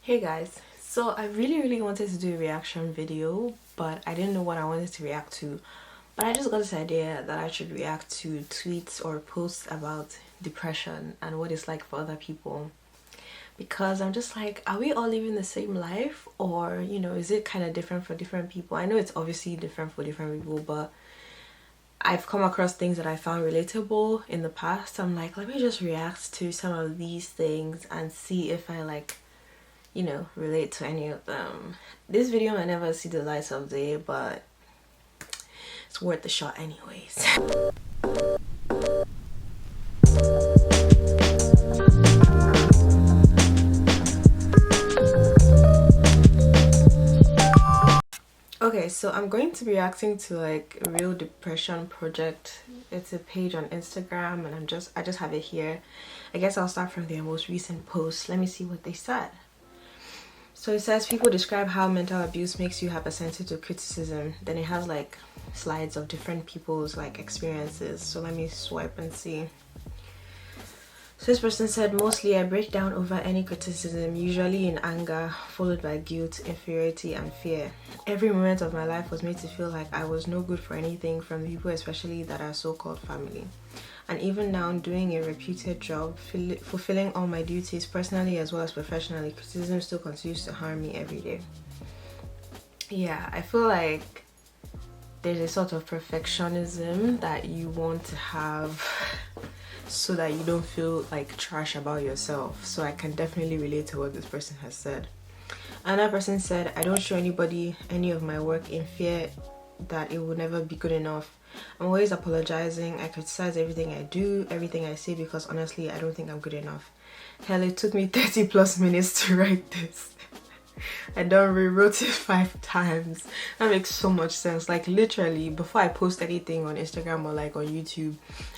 Hey guys, so I really wanted to do a reaction video, but I didn't know what I wanted to react to. But I just got this idea that I should react to tweets or posts about depression and what it's like for other people. Because I'm just like, are we all living the same life? Or, is it kind of different for different people? I know it's obviously different for different people, but I've come across things that I found relatable in the past. I'm like, let me just react to some of these things and see if I relate to any of them. This video might never see the light of day, but it's worth the shot anyways. Okay, so I'm going to be reacting to like Real Depression Project. It's a page on Instagram and I just have it here. I guess I'll start from their most recent post. Let me see what they said. So it says people describe how mental abuse makes you hypersensitive to criticism. Then it has like slides of different people's like experiences. So let me swipe and see. So this person said, mostly I break down over any criticism, usually in anger, followed by guilt, inferiority, and fear. Every moment of my life was made to feel like I was no good for anything from people, especially that are so-called family. And even now, doing a reputed job, fulfilling all my duties personally as well as professionally, criticism still continues to harm me every day. Yeah, I feel like there's a sort of perfectionism that you want to have so that you don't feel like trash about yourself. So I can definitely relate to what this person has said. Another person said, I don't show anybody any of my work in fear that it will never be good enough. I'm always apologizing. I criticize everything I do, everything I say, because honestly I don't think I'm good enough. Hell, it took me 30 plus minutes to write this. I done rewrote it 5 times. That makes so much sense. Like literally before I post anything on Instagram or like on YouTube,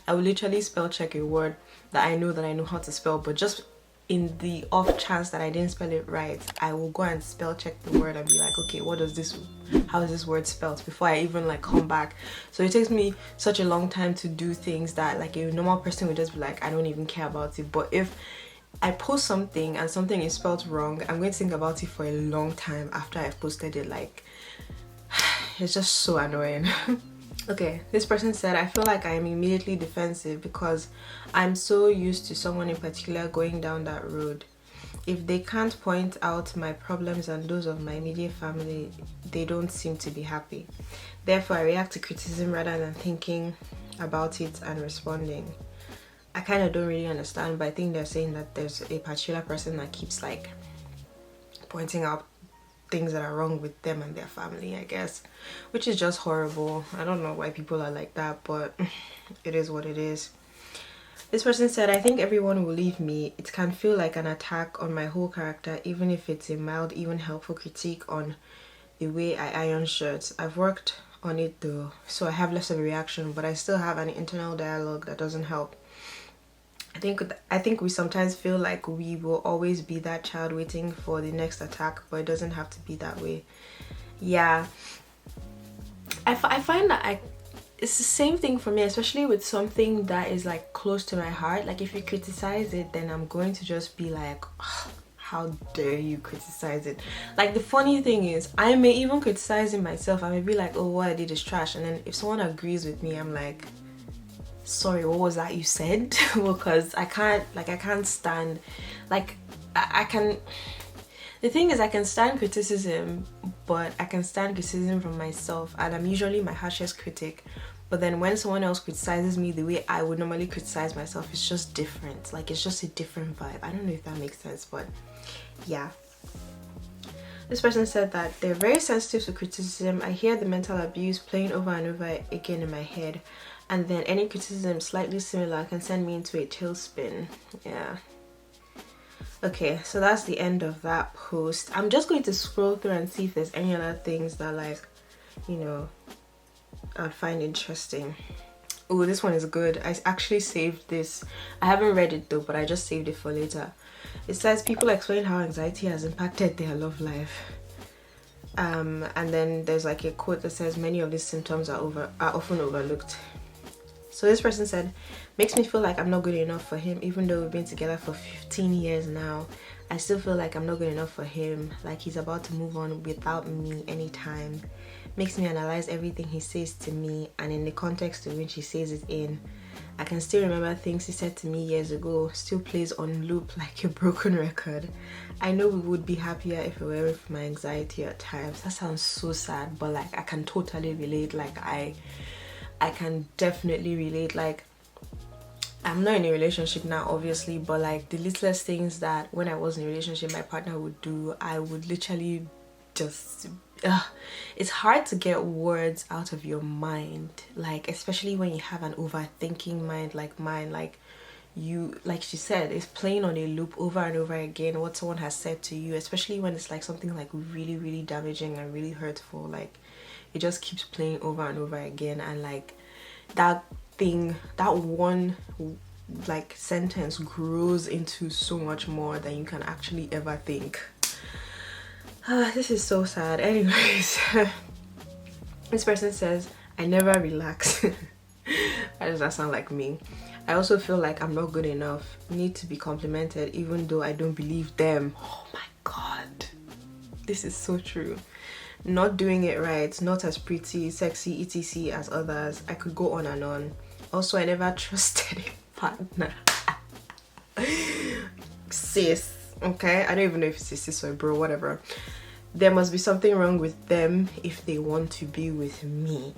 I will literally spell check a word that I know how to spell, but just in the off chance that I didn't spell it right, I will go and spell check the word and be like, okay, how is this word spelled, before I even like come back. So it takes me such a long time to do things that like a normal person would just be like, I don't even care about it. But if I post something and something is spelled wrong, I'm going to think about it for a long time after I've posted it. Like, it's just so annoying. Okay, this person said, I feel like I am immediately defensive because I'm so used to someone in particular going down that road. If they can't point out my problems and those of my immediate family, they don't seem to be happy. Therefore, I react to criticism rather than thinking about it and responding. I kind of don't really understand, but I think they're saying that there's a particular person that keeps like pointing out things that are wrong with them and their family, I guess, which is just horrible. I don't know why people are like that, but it is what it is. This person said, I think everyone will leave me. It can feel like an attack on my whole character, even if it's a mild, even helpful critique on the way I iron shirts. I've worked on it though, so I have less of a reaction, but I still have an internal dialogue that doesn't help. I think we sometimes feel like we will always be that child waiting for the next attack, but it doesn't have to be that way. Yeah, I find that it's the same thing for me, especially with something that is like close to my heart. Like if you criticize it, then I'm going to just be like, oh, how dare you criticize it. Like the funny thing is, I may even criticize it myself. I may be like, oh, what I did is trash, and then if someone agrees with me, I'm like, sorry, what was that you said? Because I can't stand, like I can, the thing is, I can stand criticism, but I can stand criticism from myself, and I'm usually my harshest critic. But then when someone else criticizes me the way I would normally criticize myself, it's just different. Like it's just a different vibe. I don't know if that makes sense, but yeah. This person said that they're very sensitive to criticism. I hear the mental abuse playing over and over again in my head, and then any criticism slightly similar can send me into a tailspin. Yeah. Okay, so that's the end of that post. I'm just going to scroll through and see if there's any other things that like, I'd find interesting. Oh, this one is good. I actually saved this. I haven't read it though, but I just saved it for later. It says people explain how anxiety has impacted their love life. And then there's like a quote that says many of these symptoms are often overlooked. So this person said, makes me feel like I'm not good enough for him even though we've been together for 15 years now. I I still feel like I'm not good enough for him, like he's about to move on without me anytime. Makes me analyze everything he says to me, and in the context in which he says it in. I can still remember things he said to me years ago, still plays on loop like a broken record. I know we would be happier if it weren't for my anxiety at times. That sounds so sad, but like I can totally relate. Like I can definitely relate. Like I'm not in a relationship now, obviously, but like the littlest things that when I was in a relationship my partner would do, I would literally just it's hard to get words out of your mind, like especially when you have an overthinking mind like mine. Like you, like she said, it's playing on a loop over and over again what someone has said to you, especially when it's like something like really really damaging and really hurtful. Like it just keeps playing over and over again, and like that thing, that one like sentence grows into so much more than you can actually ever think. This is so sad. Anyways, this person says, I never relax. Why does that sound like me? I also feel like I'm not good enough, need to be complimented even though I don't believe them. Oh my god, this is so true. Not doing it right, not as pretty, sexy, etc as others. I could go on and on. Also, I never trusted a partner. Sis, okay? I don't even know if it's a sis or a bro, whatever. There must be something wrong with them if they want to be with me.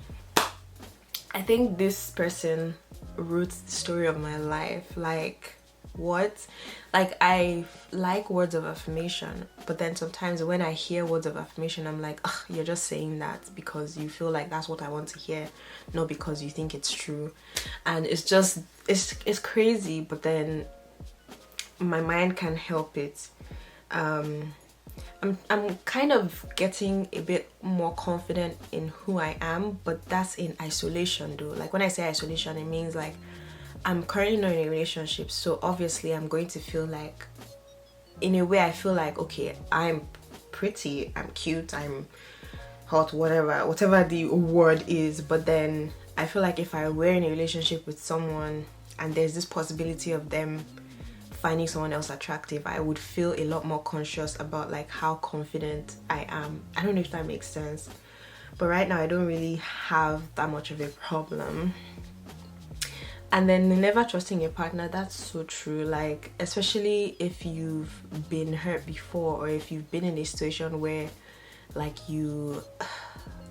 I think this person wrote the story of my life. Like, what? Like, I like words of affirmation, but then sometimes when I hear words of affirmation, I'm like, ugh, you're just saying that because you feel like that's what I want to hear, not because you think it's true. And it's just, it's crazy, but then my mind can't help it. I'm kind of getting a bit more confident in who I am, but that's in isolation though. Like when I say isolation, it means like I'm currently not in a relationship, so obviously I'm going to feel like, in a way I feel like, okay, I'm pretty, I'm cute, I'm hot, whatever the word is, but then I feel like if I were in a relationship with someone and there's this possibility of them finding someone else attractive, I would feel a lot more conscious about like how confident I am. I don't know if that makes sense, but right now I don't really have that much of a problem. And then never trusting your partner, that's so true. Like especially if you've been hurt before, or if you've been in a situation where like you've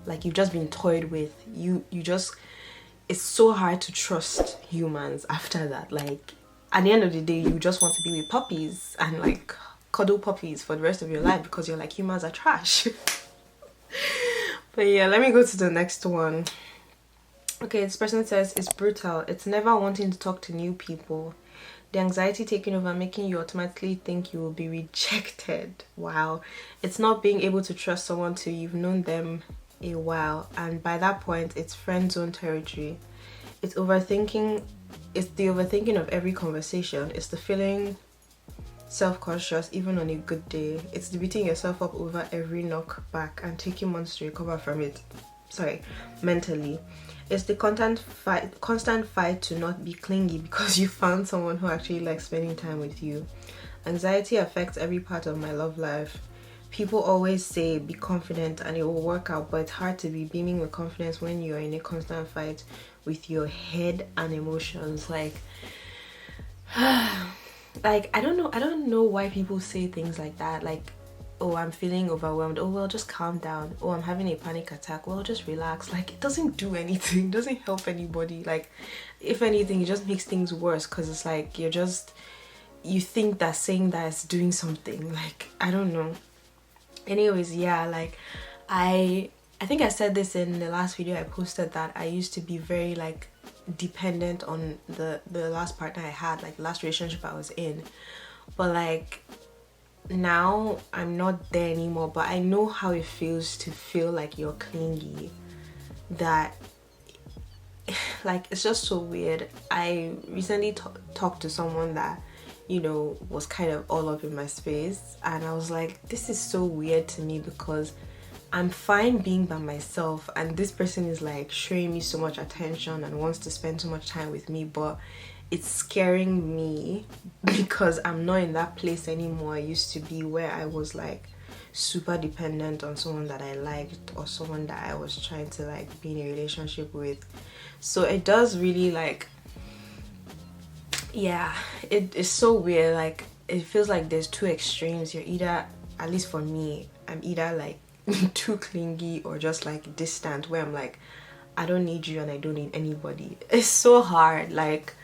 just been toyed with, you just, it's so hard to trust humans after that. Like at the end of the day, you just want to be with puppies and like cuddle puppies for the rest of your life because you're like, humans are trash. But yeah, let me go to the next one. Okay, this person says, it's brutal. It's never wanting to talk to new people. The anxiety taking over, making you automatically think you will be rejected. Wow. It's not being able to trust someone till you've known them a while, and by that point it's friend zone territory. It's overthinking. It's the overthinking of every conversation. It's the feeling self-conscious even on a good day. It's the beating yourself up over every knock back and taking months to recover from it. Sorry, mentally. It's the constant fight to not be clingy because you found someone who actually likes spending time with you. Anxiety affects every part of my love life. People always say be confident and it will work out, but it's hard to be beaming with confidence when you're in a constant fight with your head and emotions. Like I don't know why people say things like that. Like, oh, I'm feeling overwhelmed. Oh, well, just calm down. Oh, I'm having a panic attack. Well, just relax. Like, it doesn't do anything. It doesn't help anybody. Like, if anything, it just makes things worse, because it's like you think that saying that is doing something. Like, I don't know. Anyways, yeah, like I think I said this in the last video I posted, that I used to be very like dependent on the last partner I had, like the last relationship I was in, but like now I'm not there anymore. But I know how it feels to feel like you're clingy, that like it's just so weird. I recently talked to someone that, you know, was kind of all up in my space, and I was like, this is so weird to me because I'm fine being by myself and this person is like showing me so much attention and wants to spend so much time with me, but it's scaring me because I'm not in that place anymore I used to be, where I was like super dependent on someone that I liked or someone that I was trying to like be in a relationship with. So it does really like, yeah, it is so weird. Like it feels like there's two extremes. You're either, at least for me, I'm either like too clingy or just like distant, where I'm like, I don't need you and I don't need anybody. It's so hard, like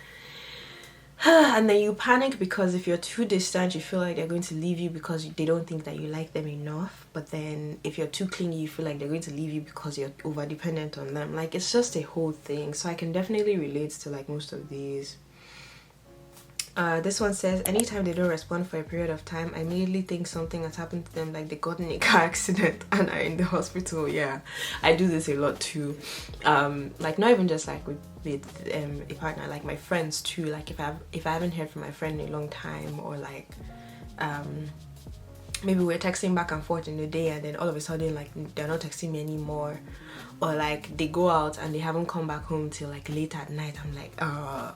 and then you panic because if you're too distant, you feel like they're going to leave you because they don't think that you like them enough. But then if you're too clingy, you feel like they're going to leave you because you're over dependent on them. Like it's just a whole thing. So I can definitely relate to like most of these. This one says, anytime they don't respond for a period of time, I immediately think something has happened to them, like they got in a car accident and are in the hospital. Yeah, I do this a lot too. Like not even just like with a partner, like my friends too. Like if I haven't heard from my friend in a long time, or like maybe we're texting back and forth in the day and then all of a sudden like they're not texting me anymore, or like they go out and they haven't come back home till like late at night. I'm like,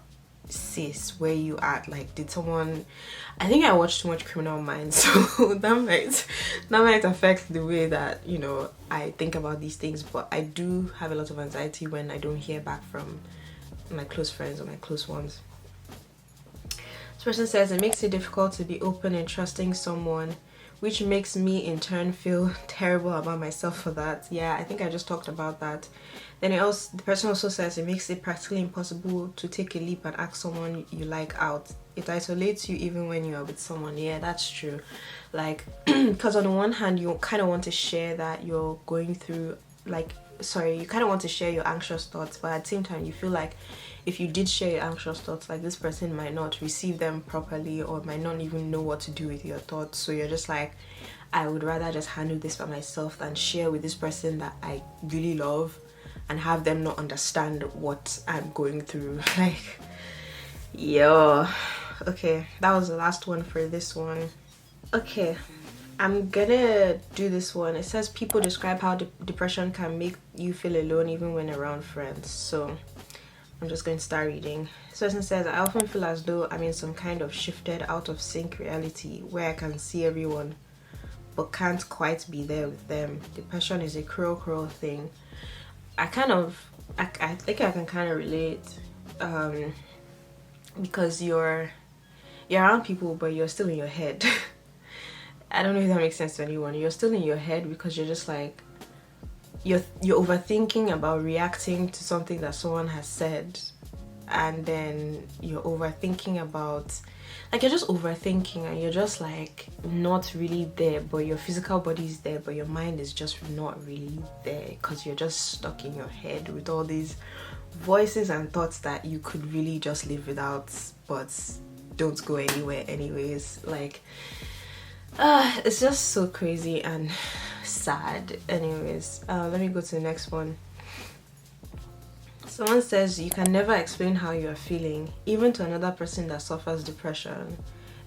sis, where you at? Like did someone, I think I watched too much Criminal Minds, so that might affect the way that, you know, I think about these things. But I do have a lot of anxiety when I don't hear back from my close friends or my close ones. This person says, it makes it difficult to be open and trusting someone, which makes me in turn feel terrible about myself for that. Yeah, I think I just talked about that. Then the person also says, it makes it practically impossible to take a leap and ask someone you like out. It isolates you even when you are with someone. Yeah, that's true. Like, because on the one hand, you kind of want to share that you're going through, like, sorry, you kind of want to share your anxious thoughts, but at the same time, you feel like if you did share your anxious thoughts, like this person might not receive them properly or might not even know what to do with your thoughts. So you're just like, I would rather just handle this by myself than share with this person that I really love and have them not understand what I'm going through. Like, yeah. Okay, that was the last one for this one. Okay, I'm gonna do this one. It says, people describe how depression can make you feel alone even when around friends. So I'm just going to start reading. This person says, I often feel as though I'm in some kind of shifted out of sync reality where I can see everyone but can't quite be there with them. Depression is a cruel thing. I think I can kind of relate, because you're around people but you're still in your head. I don't know if that makes sense to anyone. You're still in your head because you're just like, you're overthinking about reacting to something that someone has said, and then you're overthinking about, like, you're just overthinking and you're just like not really there, but your physical body is there but your mind is just not really there because you're just stuck in your head with all these voices and thoughts that you could really just live without but don't go anywhere anyways. Like, it's just so crazy and sad. Anyways, let me go to the next one. Someone says, you can never explain how you are feeling, even to another person that suffers depression.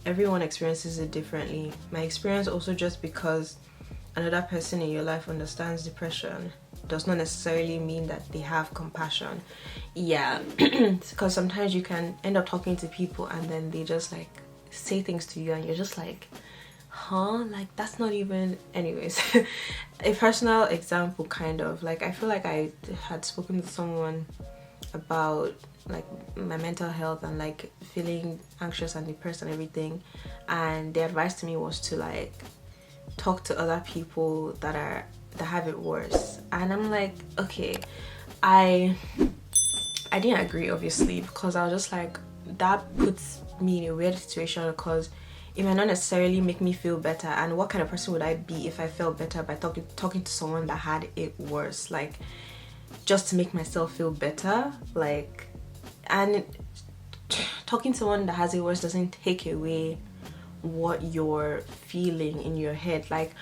Everyone experiences it differently. My experience also, just because another person in your life understands depression does not necessarily mean that they have compassion. Yeah, because sometimes you can end up talking to people and then they just like say things to you and you're just like, huh, like that's not even, anyways. A personal example, kind of like, I feel like I had spoken to someone about like my mental health and like feeling anxious and depressed and everything, and the advice to me was to like talk to other people that have it worse. And I'm like, okay, I didn't agree, obviously, because I was just like, that puts me in a weird situation because it might not necessarily make me feel better. And what kind of person would I be if I felt better by talking to someone that had it worse, like just to make myself feel better? Like, and talking to someone that has it worse doesn't take away what you're feeling in your head. Like,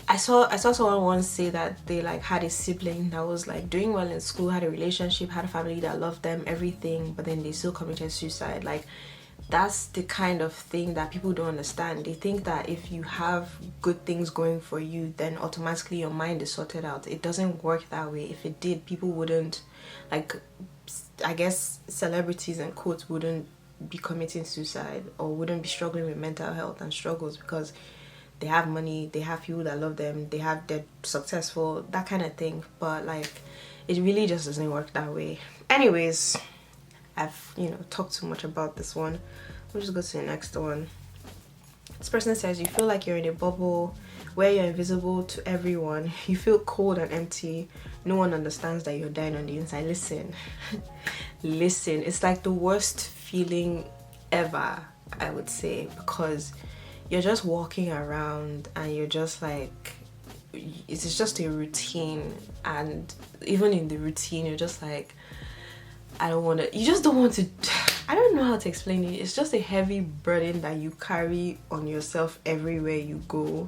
I saw someone once say that they like had a sibling that was like doing well in school, had a relationship, had a family that loved them, everything, but then they still committed suicide. Like, that's the kind of thing that people don't understand. They think that if you have good things going for you, then automatically your mind is sorted out. It doesn't work that way. If it did, people wouldn't, like, I guess celebrities and quotes wouldn't be committing suicide or wouldn't be struggling with mental health and struggles because they have money, they have people that love them, they're successful, that kind of thing. But like, it really just doesn't work that way. Anyways, I've talked too much about this one. We'll just go to the next one. This person says, you feel like you're in a bubble where you're invisible to everyone. You feel cold and empty. No one understands that you're dying on the inside. Listen, listen, it's like the worst feeling ever, I would say, because you're just walking around and you're just like, it's just a routine, and even in the routine you're just like, you just don't want to, I don't know how to explain it. It's just a heavy burden that you carry on yourself everywhere you go,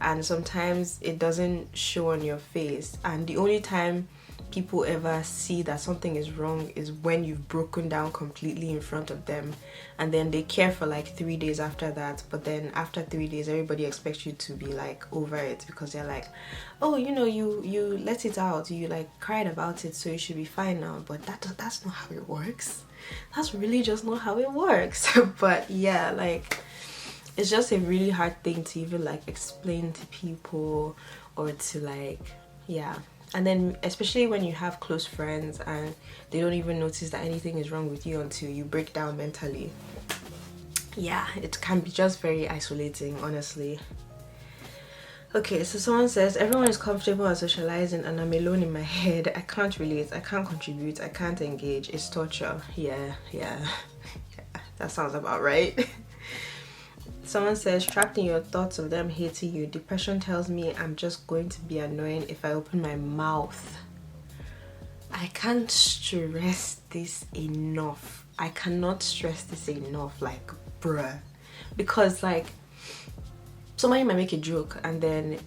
and sometimes it doesn't show on your face, and the only time people ever see that something is wrong is when you've broken down completely in front of them, and then they care for like 3 days after that. But then after 3 days everybody expects you to be like over it, because they're like, oh, you let it out, you like cried about it, so you should be fine now. But that's not how it works. That's really just not how it works. But yeah, like, it's just a really hard thing to even like explain to people, or to like, yeah. And then especially when you have close friends and they don't even notice that anything is wrong with you until you break down mentally. Yeah, it can be just very isolating, honestly. Okay, so someone says, everyone is comfortable and socializing and I'm alone in my head. I can't relate, I can't contribute, I can't engage. It's torture. Yeah, that sounds about right. Someone says, trapped in your thoughts of them hating you. Depression tells me I'm just going to be annoying if I open my mouth. I can't stress this enough. I cannot stress this enough, like, bruh. Because like, somebody might make a joke and then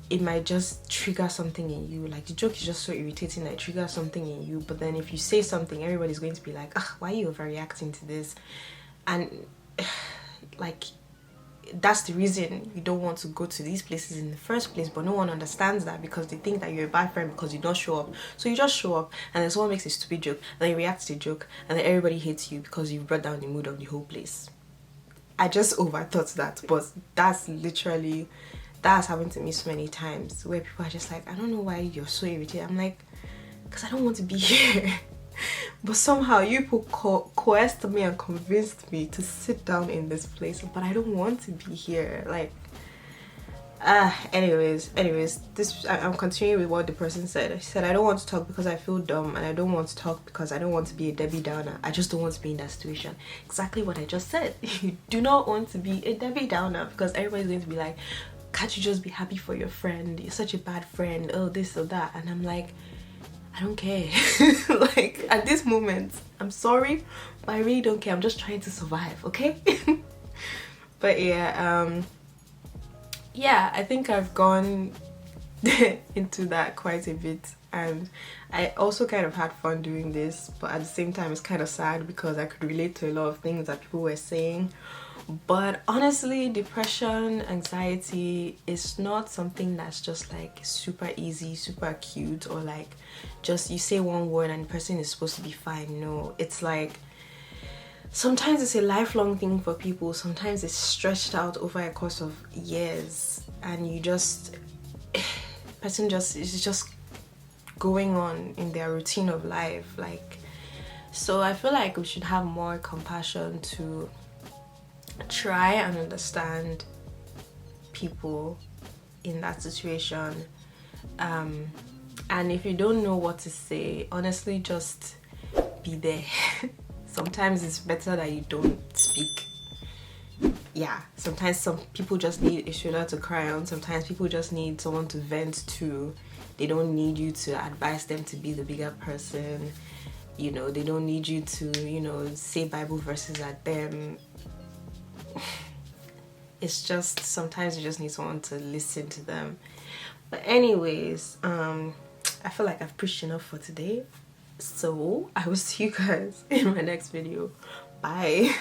it might just trigger something in you. Like, the joke is just so irritating that it triggers something in you. But then if you say something, everybody's going to be like, why are you overreacting to this? And like, that's the reason you don't want to go to these places in the first place. But no one understands that, because they think that you're a bad friend because you don't show up. So you just show up and then someone makes a stupid joke and then you react to the joke and then everybody hates you because you've brought down the mood of the whole place. I just overthought that, but that's happened to me so many times where people are just like, I don't know why you're so irritated. I'm like, because I don't want to be here. But somehow you people coerced me and convinced me to sit down in this place, but I don't want to be here. Like, anyways, I'm continuing with what the person said. She said, I don't want to talk because I feel dumb, and I don't want to talk because I don't want to be a Debbie Downer. I just don't want to be in that situation. Exactly what I just said. You do not want to be a Debbie Downer, because everybody's going to be like, can't you just be happy for your friend? You're such a bad friend. Oh, this or that. And I'm like, I don't care. Like, at this moment, I'm sorry, but I really don't care. I'm just trying to survive, okay? But yeah, I think I've gone into that quite a bit, and I also kind of had fun doing this, but at the same time it's kind of sad because I could relate to a lot of things that people were saying. But honestly, depression, anxiety is not something that's just like super easy, super cute, or like just you say one word and the person is supposed to be fine. No, it's like, sometimes it's a lifelong thing for people. Sometimes it's stretched out over a course of years, and you just, person just is just going on in their routine of life. Like, so I feel like we should have more compassion to try and understand people in that situation, and if you don't know what to say, honestly, just be there. Sometimes it's better that you don't speak. Yeah, sometimes some people just need a shoulder to cry on. Sometimes people just need someone to vent to. They don't need you to advise them to be the bigger person. You know, they don't need you to, say Bible verses at them. It's just, sometimes you just need someone to listen to them. But anyways, I feel like I've preached enough for today, so I will see you guys in my next video. Bye.